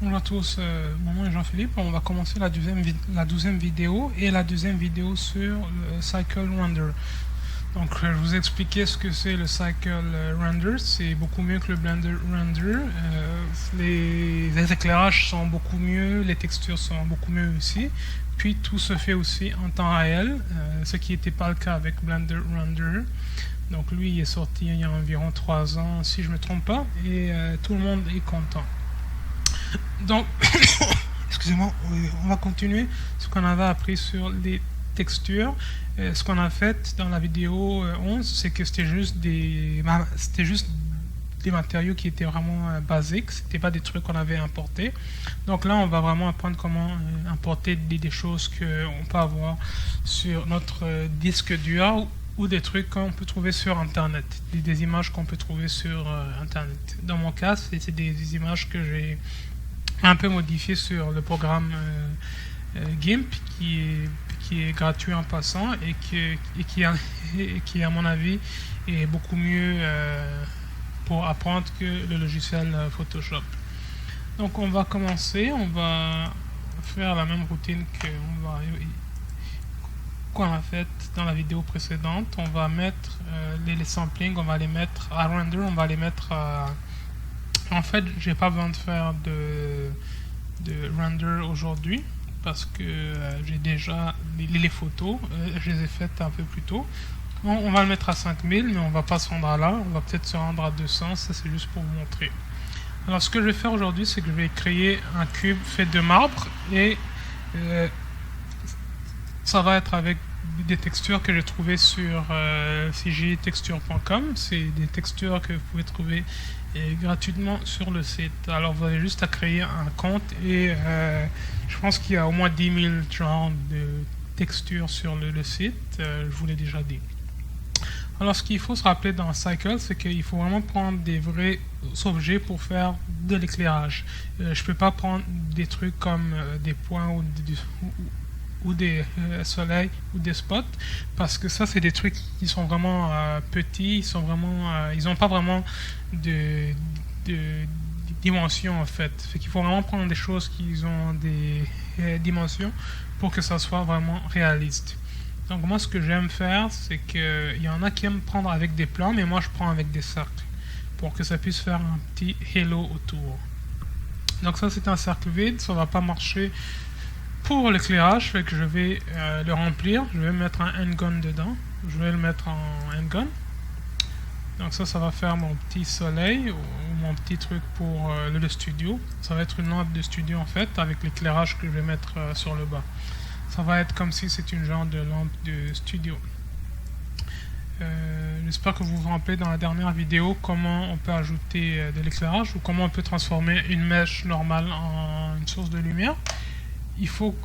Bonjour à tous, mon nom est Jean-Philippe. On va commencer la 12e vidéo et la deuxième vidéo sur le Cycle Render. Donc je vais vous expliquer ce que c'est le Cycle Render. C'est beaucoup mieux que le Blender Render. Les éclairages sont beaucoup mieux, les textures sont beaucoup mieux aussi. Puis tout se fait aussi en temps réel, ce qui n'était pas le cas avec Blender Render. Donc lui il est sorti il y a environ 3 ans si je ne me trompe pas et tout le monde est content. Donc, excusez-moi, on va continuer ce qu'on avait appris sur les textures. Ce qu'on a fait dans la vidéo 11, c'est que c'était juste des matériaux qui étaient vraiment basiques, c'était pas des trucs qu'on avait importés. Donc là, on va vraiment apprendre comment importer des choses qu'on peut avoir sur notre disque dur ou des trucs qu'on peut trouver sur internet, des images qu'on peut trouver sur internet. Dans mon cas, c'est des images que j'ai un peu modifié sur le programme GIMP qui est gratuit en passant et qui à mon avis est beaucoup mieux pour apprendre que le logiciel Photoshop. Donc on va commencer, on va faire la même routine qu'on a fait dans la vidéo précédente. On va mettre les samplings, on va les mettre à render, on va les mettre à... En fait, j'ai pas besoin de faire de render aujourd'hui parce que j'ai déjà les photos, je les ai faites un peu plus tôt. On va le mettre à 5000, mais on va pas se rendre à là, on va peut-être se rendre à 200, ça c'est juste pour vous montrer. Alors ce que je vais faire aujourd'hui, c'est que je vais créer un cube fait de marbre et ça va être avec des textures que j'ai trouvées sur cjtexture.com. C'est des textures que vous pouvez trouver gratuitement sur le site. Alors vous avez juste à créer un compte et je pense qu'il y a au moins 10 000 genres de textures sur le site, je vous l'ai déjà dit. Alors ce qu'il faut se rappeler dans Cycle, c'est qu'il faut vraiment prendre des vrais objets pour faire de l'éclairage. Je peux pas prendre des trucs comme des points ou des soleils ou des spots, parce que ça c'est des trucs qui sont vraiment petits, ils n'ont pas vraiment de dimensions en fait. Fait qu'il faut vraiment prendre des choses qui ont des dimensions pour que ça soit vraiment réaliste. Donc moi ce que j'aime faire, c'est que il y en a qui aiment prendre avec des plans, mais moi je prends avec des cercles pour que ça puisse faire un petit halo autour. Donc ça c'est un cercle vide, ça va pas marcher pour l'éclairage, fait que je vais le remplir, je vais mettre un handgun dedans, je vais le mettre en handgun. Donc ça va faire mon petit soleil ou mon petit truc pour le studio. Ça va être une lampe de studio en fait, avec l'éclairage que je vais mettre sur le bas. Ça va être comme si c'était une genre de lampe de studio. J'espère que vous vous rappelez dans la dernière vidéo comment on peut ajouter de l'éclairage ou comment on peut transformer une mèche normale en une source de lumière. Il faut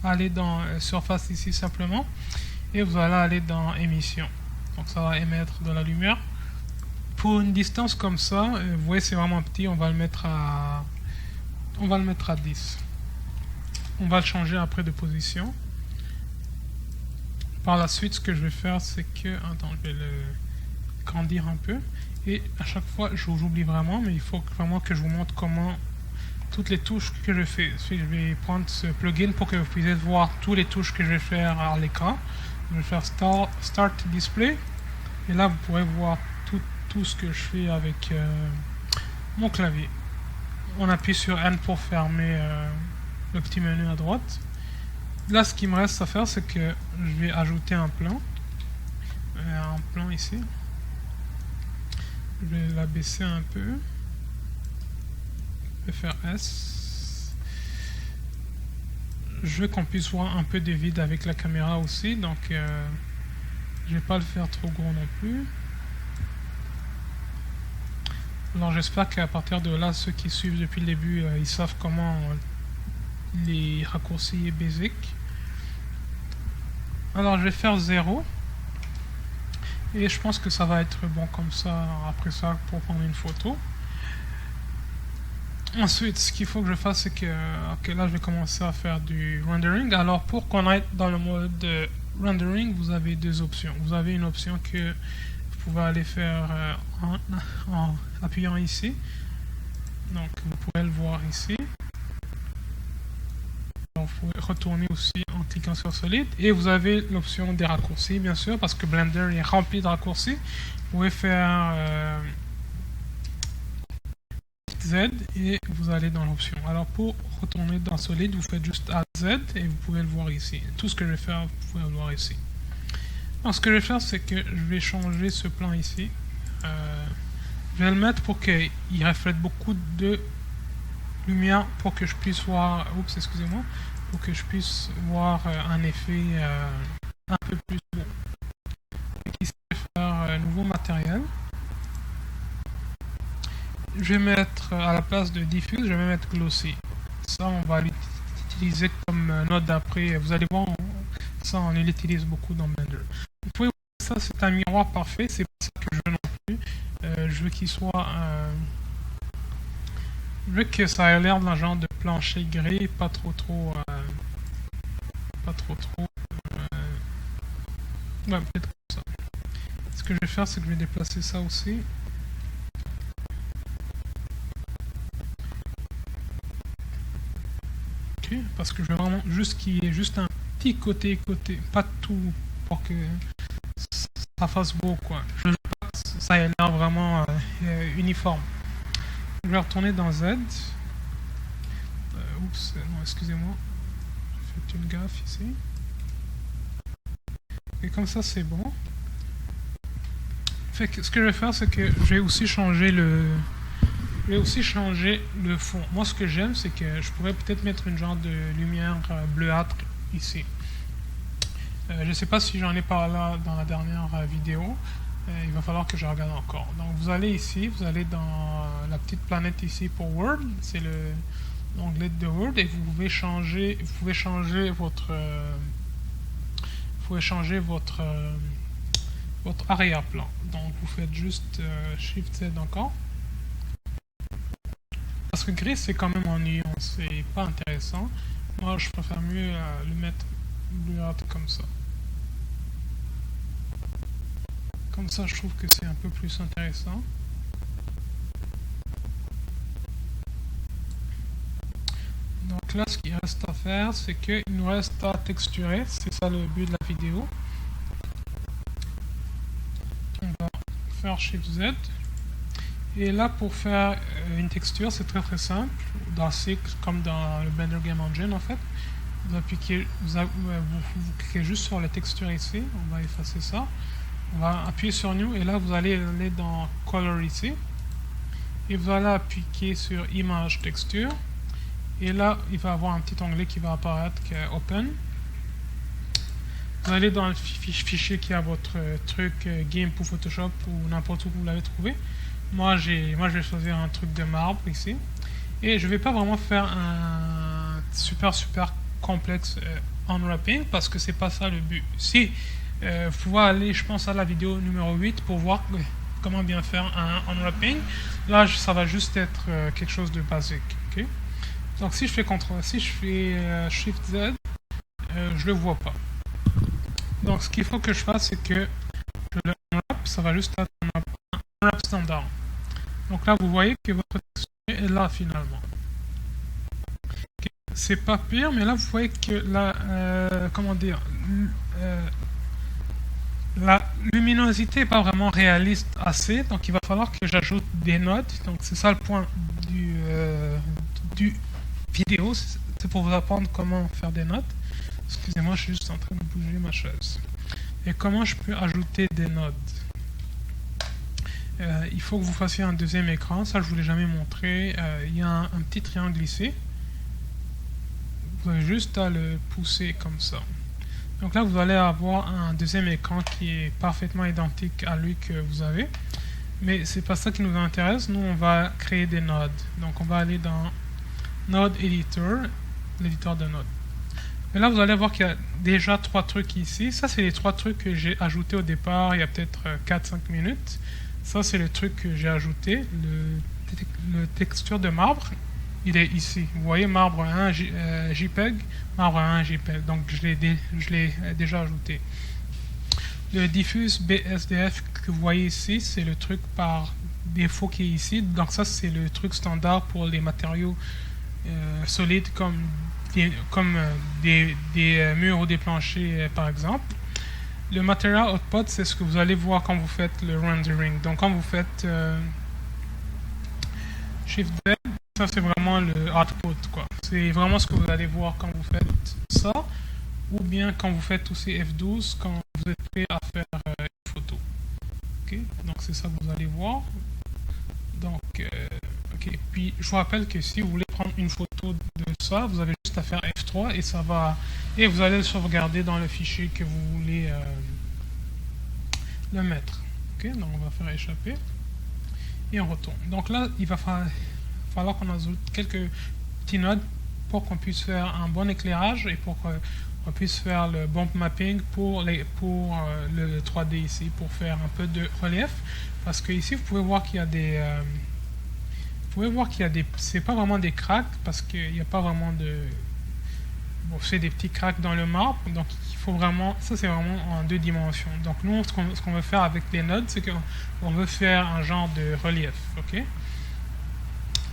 aller dans surface ici simplement et vous allez aller dans émission. Donc ça va émettre de la lumière. Pour une distance comme ça, vous voyez c'est vraiment petit, on va le mettre à 10. On va le changer après de position. Par la suite, ce que je vais faire, c'est que... Attends, je vais le grandir un peu. Et à chaque fois, j'oublie vraiment, mais il faut vraiment que je vous montre comment... toutes les touches que je fais. Je vais prendre ce plugin pour que vous puissiez voir toutes les touches que je vais faire à l'écran. Je vais faire Start Display. Et là, vous pourrez voir tout ce que je fais avec mon clavier. On appuie sur N pour fermer le petit menu à droite. Là, ce qui me reste à faire, c'est que je vais ajouter un plan. Un plan ici. Je vais l'abaisser un peu. Je vais faire S. Je veux qu'on puisse voir un peu de vide avec la caméra aussi, donc je vais pas le faire trop gros non plus. Alors j'espère qu'à partir de là, ceux qui suivent depuis le début, ils savent comment les raccourcis basiques. Alors je vais faire 0. Et je pense que ça va être bon comme ça, après ça, pour prendre une photo. Ensuite, ce qu'il faut que je fasse, c'est que là, je vais commencer à faire du rendering. Alors, pour qu'on aille dans le mode de rendering, vous avez deux options. Vous avez une option que vous pouvez aller faire en appuyant ici. Donc vous pourrez le voir ici. Donc, vous pouvez retourner aussi en cliquant sur Solid. Et vous avez l'option des raccourcis, bien sûr, parce que Blender est rempli de raccourcis. Vous pouvez faire Z et vous allez dans l'option. Alors pour retourner dans Solid, vous faites juste Add Z et vous pouvez le voir ici. Tout ce que je vais faire, vous pouvez le voir ici. Alors ce que je vais faire, c'est que je vais changer ce plan ici. Je vais le mettre pour qu'il reflète beaucoup de lumière pour que je puisse voir, oups, excusez-moi, pour que je puisse voir un effet un peu plus beau. Donc ici, je vais faire nouveau matériel. Je vais mettre à la place de diffuse, je vais mettre glossy. Ça, on va l'utiliser comme note d'après. Vous allez voir, ça, on l'utilise beaucoup dans Blender. Vous pouvez voir ça, c'est un miroir parfait. C'est pas ça que je veux non plus. Je veux qu'il soit je veux que ça ait l'air d'un genre de plancher gris, pas trop ouais, peut-être comme ça. Ce que je vais faire, c'est que je vais déplacer ça aussi. Ok, parce que je veux vraiment juste qu'il y ait juste un petit côté, pas tout, pour que ça fasse beau, quoi. Je veux pas que ça ait l'air vraiment uniforme. Je vais retourner dans Z. Oups, non, excusez-moi. J'ai fait une gaffe ici. Et comme ça, c'est bon. Fait que ce que je vais faire, c'est que je vais aussi changer le fond. Moi, ce que j'aime, c'est que je pourrais peut-être mettre une genre de lumière bleuâtre ici. Je ne sais pas si j'en ai parlé dans la dernière vidéo. Il va falloir que je regarde encore. Donc vous allez ici, vous allez dans la petite planète ici pour World, c'est l'onglet de World, et vous pouvez changer votre arrière-plan. Donc vous faites juste Shift Z encore. Parce que gris c'est quand même ennuyant, c'est pas intéressant. Moi je préfère mieux le mettre bleuâtre comme ça. Comme ça, je trouve que c'est un peu plus intéressant. Donc là, ce qu'il reste à faire, c'est qu'il nous reste à texturer. C'est ça le but de la vidéo. On va faire Shift Z. Et là, pour faire une texture, c'est très très simple. C'est comme dans le Blender Game Engine, en fait. Vous cliquez juste sur la texture ici. On va effacer ça. On va appuyer sur New et là vous allez aller dans Color ici et vous allez appuyer sur Image Texture et là il va y avoir un petit onglet qui va apparaître qui est Open. Vous allez dans le fichier qui a votre truc Game pour Photoshop ou n'importe où vous l'avez trouvé. Moi je vais choisir un truc de marbre ici et je vais pas vraiment faire un super complexe unwrapping parce que c'est pas ça le but. Si vous pouvez aller, je pense, à la vidéo numéro 8 pour voir comment bien faire un unwrapping. Là, ça va juste être quelque chose de basique. Okay? Donc, si je fais Shift Z, je le vois pas. Donc, ce qu'il faut que je fasse, c'est que je le unwrap, ça va juste être un unwrap standard. Donc là, vous voyez que votre texture est là finalement. Okay? C'est pas pire, mais là, vous voyez que la luminosité n'est pas vraiment réaliste assez, donc il va falloir que j'ajoute des nodes. Donc c'est ça le point du vidéo, c'est pour vous apprendre comment faire des nodes. Excusez-moi, je suis juste en train de bouger ma chaise. Et comment je peux ajouter des nodes? Il faut que vous fassiez un deuxième écran, ça je ne vous l'ai jamais montré. Il y a un petit triangle ici. Vous avez juste à le pousser comme ça. Donc là, vous allez avoir un deuxième écran qui est parfaitement identique à lui que vous avez. Mais c'est pas ça qui nous intéresse. Nous, on va créer des nodes. Donc on va aller dans Node Editor, l'éditeur de nodes. Et là, vous allez voir qu'il y a déjà 3 trucs ici. Ça, c'est les 3 trucs que j'ai ajoutés au départ, il y a peut-être 4-5 minutes. Ça, c'est le truc que j'ai ajouté, le texture de marbre. Il est ici. Vous voyez, marbre 1 JPEG, marbre 1 JPEG. Donc je l'ai déjà ajouté. Le diffuse BSDF que vous voyez ici, c'est le truc par défaut qui est ici. Donc ça, c'est le truc standard pour les matériaux solides comme des murs ou des planchers, par exemple. Le Material Output, c'est ce que vous allez voir quand vous faites le rendering. Donc quand vous faites Shift D, ça c'est vraiment le output, quoi. C'est vraiment ce que vous allez voir quand vous faites ça, ou bien quand vous faites aussi F12, quand vous êtes prêt à faire une photo. Ok, donc c'est ça que vous allez voir. Donc, ok. Puis je vous rappelle que si vous voulez prendre une photo de ça, vous avez juste à faire F3 et ça va, et vous allez le sauvegarder dans le fichier que vous voulez le mettre. Ok, donc on va faire échapper et on retourne. Donc là, il va falloir qu'on ajoute quelques petits nodes pour qu'on puisse faire un bon éclairage et pour qu'on puisse faire le bump mapping pour le 3D ici, pour faire un peu de relief. Parce que ici, vous pouvez voir qu'il y a des... c'est pas vraiment des cracks, parce qu'il n'y a pas vraiment de... Bon, c'est des petits cracks dans le marbre, donc il faut vraiment... Ça, c'est vraiment en 2 dimensions. Donc nous, ce qu'on veut faire avec les nodes, c'est qu'on veut faire un genre de relief, ok?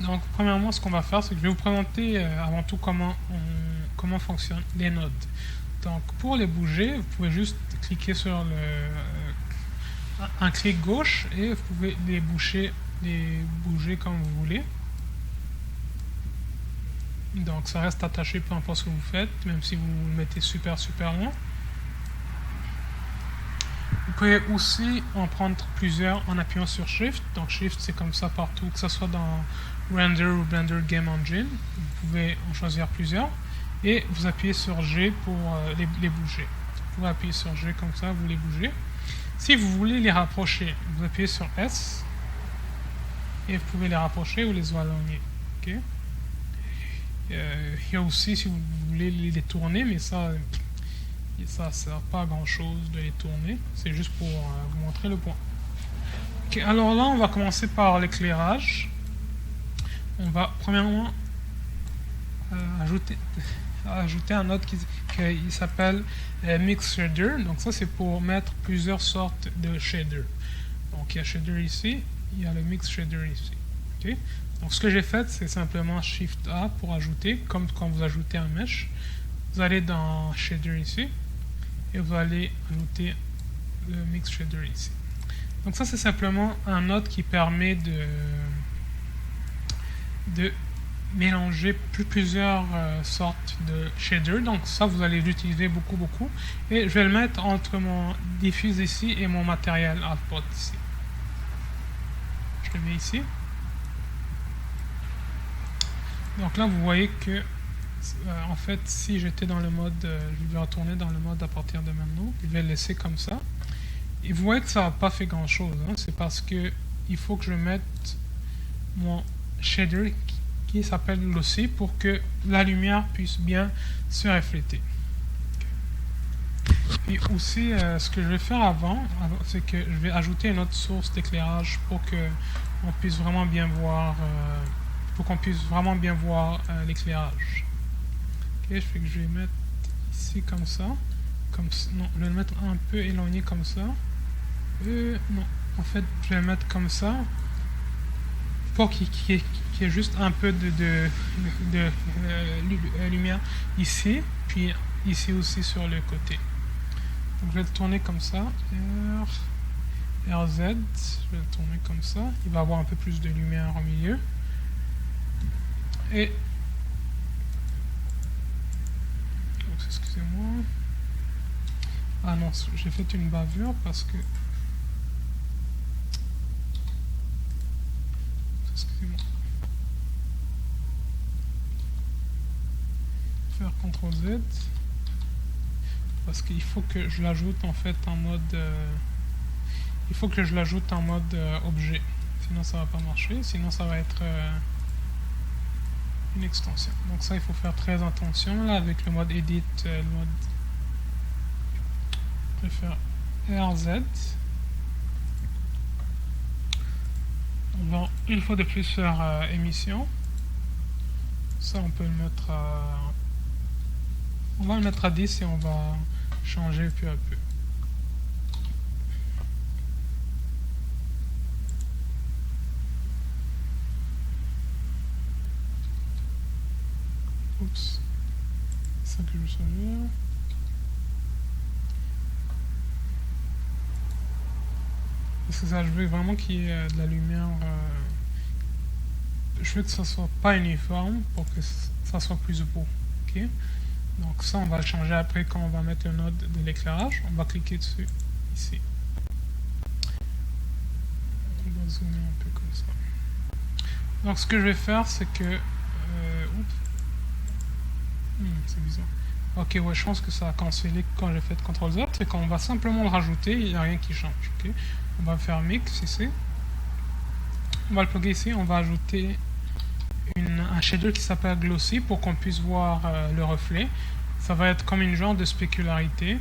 Donc, premièrement, ce qu'on va faire, c'est que je vais vous présenter avant tout comment fonctionnent les nodes. Donc, pour les bouger, vous pouvez juste cliquer sur un clic gauche et vous pouvez les bouger comme vous voulez. Donc, ça reste attaché peu importe ce que vous faites, même si vous le mettez super loin. Vous pouvez aussi en prendre plusieurs en appuyant sur Shift. Donc, Shift, c'est comme ça partout, que ce soit dans Render ou Blender Game Engine. Vous pouvez en choisir plusieurs. Et vous appuyez sur G pour les bouger. Vous pouvez appuyer sur G comme ça, vous les bougez. Si vous voulez les rapprocher, vous appuyez sur S. Et vous pouvez les rapprocher ou les éloigner. Okay. Il y a aussi, si vous voulez les tourner, mais ça ne sert pas à grand chose de les tourner. C'est juste pour vous montrer le point. Okay, alors là, on va commencer par l'éclairage. On va premièrement ajouter un node qui s'appelle Mix Shader. Donc ça, c'est pour mettre plusieurs sortes de shaders. Donc il y a shader ici, il y a le Mix Shader ici. Okay. Donc ce que j'ai fait, c'est simplement Shift A pour ajouter, comme quand vous ajoutez un mesh. Vous allez dans Shader ici, et vous allez ajouter le Mix Shader ici. Donc ça, c'est simplement un node qui permet de mélanger plusieurs sortes de shaders. Donc ça, vous allez l'utiliser beaucoup. Et je vais le mettre entre mon diffuse ici et mon matériel output ici. Je le mets ici. Donc là, vous voyez que en fait, si j'étais dans le mode, je vais retourner dans le mode à partir de maintenant. Je vais le laisser comme ça. Et vous voyez que ça n'a pas fait grand chose. Hein. C'est parce que il faut que je mette mon shader qui s'appelle Lossy pour que la lumière puisse bien se refléter. Et aussi, ce que je vais faire avant, c'est que je vais ajouter une autre source d'éclairage pour que on puisse vraiment bien voir, l'éclairage. Ok, je vais mettre ici comme ça. Non, je vais le mettre un peu éloigné comme ça. Non, en fait, je vais le mettre comme ça pour qu'il y ait juste un peu de lumière ici, puis ici aussi sur le côté. Donc je vais le tourner comme ça. RZ, je vais le tourner comme ça. Il va avoir un peu plus de lumière au milieu. Et excusez-moi. Ah non, j'ai fait une bavure parce que... Excusez-moi. Faire CTRL Z. Parce qu'il faut que je l'ajoute en fait en mode... il faut que je l'ajoute en mode objet. Sinon ça va pas marcher. Sinon ça va être une extension. Donc ça, il faut faire très attention là avec le mode Edit, le mode... Je vais faire RZ. On va une fois de plus faire émission. Ça, on peut le mettre à... On va le mettre à 10 et on va changer peu à peu. Oups. C'est ça que je veux savoir. Parce que ça, je veux vraiment qu'il y ait de la lumière. Je veux que ça soit pas uniforme pour que ça soit plus beau. Ok. Donc ça, on va le changer après quand on va mettre le node de l'éclairage. On va cliquer dessus ici. On va zoomer un peu comme ça. Donc ce que je vais faire, c'est que... c'est bizarre. Ok, ouais, je pense que ça a cancellé quand j'ai fait CTRL Z. C'est qu'on va simplement le rajouter, il n'y a rien qui change. Okay. On va faire Mix ici. On va le plugger ici. On va ajouter un shader qui s'appelle Glossy pour qu'on puisse voir le reflet. Ça va être comme une genre de spécularité.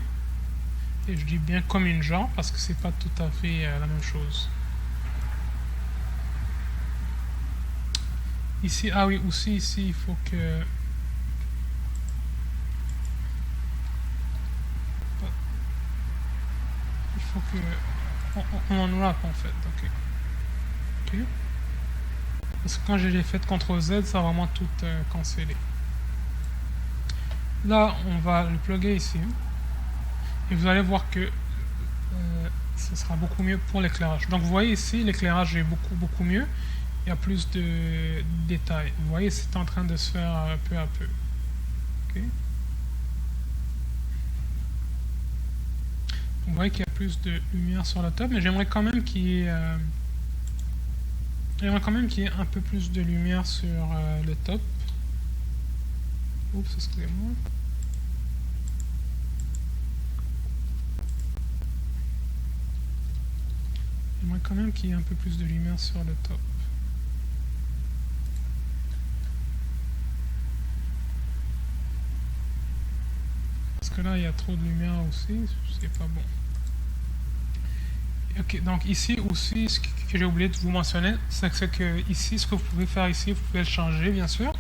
Et je dis bien comme une genre parce que c'est pas tout à fait la même chose. Ici, ah oui, aussi ici, il faut que... Il faut que... On en wrap en fait, ok. Ok. Parce que quand j'ai fait CTRL Z, ça a vraiment tout cancellé. Là, on va le plugger ici. Et vous allez voir que ce sera beaucoup mieux pour l'éclairage. Donc vous voyez ici, l'éclairage est beaucoup mieux. Il y a plus de détails. Vous voyez, c'est en train de se faire peu à peu. Okay. Vous voyez qu'il y a plus de lumière sur le top, mais j'aimerais quand même qu'il y ait un peu plus de lumière sur le top. Oups, excusez-moi. J'aimerais quand même qu'il y ait un peu plus de lumière sur le top. Parce que là, il y a trop de lumière aussi, c'est pas bon. Ok, donc ici aussi, ce que j'ai oublié de vous mentionner, c'est que ici, ce que vous pouvez faire ici, vous pouvez le changer, bien sûr.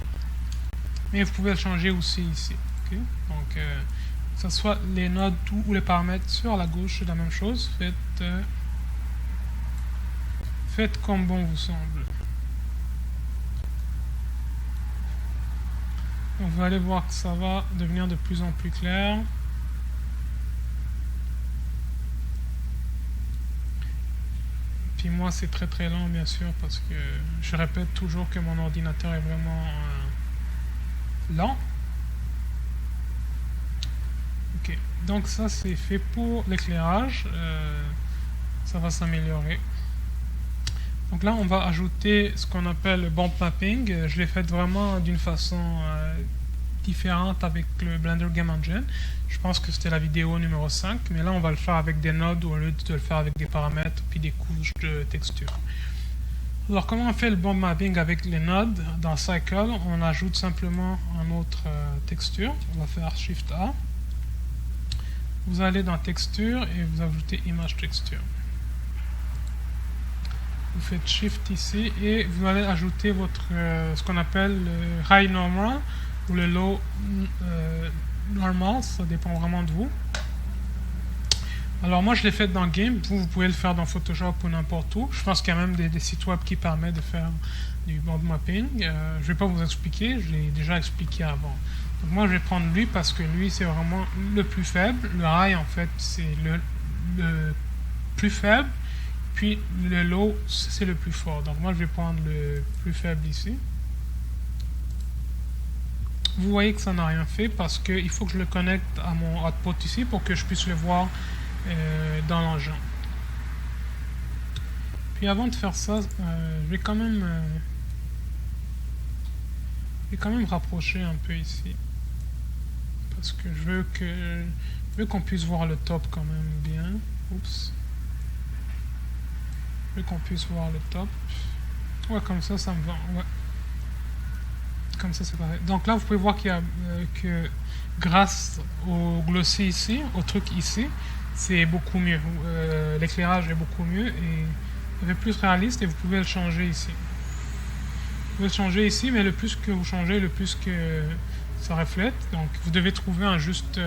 Mais vous pouvez le changer aussi ici. Okay? Donc, que ce soit les nodes ou les paramètres sur la gauche, c'est la même chose. Faites comme bon vous semble. On va aller voir que ça va devenir de plus en plus clair. Puis moi c'est très lent bien sûr parce que je répète toujours que mon ordinateur est vraiment lent. Ok, donc ça c'est fait pour l'éclairage. Ça va s'améliorer. Donc là, on va ajouter ce qu'on appelle le bump mapping. Je l'ai fait vraiment d'une façon différente avec le Blender Game Engine. Je pense que c'était la vidéo numéro 5, mais là, on va le faire avec des nodes au lieu de le faire avec des paramètres puis des couches de texture. Alors, comment on fait le bump mapping avec les nodes? Dans Cycle, on ajoute simplement une autre texture. On va faire Shift A. Vous allez dans Texture et vous ajoutez Image Texture. Vous faites Shift ici et vous allez ajouter votre ce qu'on appelle le High Normal ou le Low Normal, ça dépend vraiment de vous. Alors moi je l'ai fait dans Game, vous pouvez le faire dans Photoshop ou n'importe où. Je pense qu'il y a même des sites web qui permettent de faire du bump mapping. Je ne vais pas vous expliquer, je l'ai déjà expliqué avant. Donc moi je vais prendre lui parce que lui c'est vraiment le plus faible. Le High en fait c'est le plus faible. Puis le low, c'est le plus fort. Donc moi, je vais prendre le plus faible ici. Vous voyez que ça n'a rien fait parce qu'il faut que je le connecte à mon output ici pour que je puisse le voir dans l'engin. Puis avant de faire ça, je vais quand même rapprocher un peu ici. Parce que je veux qu'on puisse voir le top quand même bien. Oups. Je veux qu'on puisse voir le top. Ouais, comme ça, ça me va. Ouais. Comme ça, c'est pareil. Donc là, vous pouvez voir qu'il y a que grâce au glossy ici, au truc ici, c'est beaucoup mieux. L'éclairage est beaucoup mieux et il est plus réaliste et vous pouvez le changer ici. Vous pouvez le changer ici, mais le plus que vous changez, le plus que ça reflète. Donc vous devez trouver un juste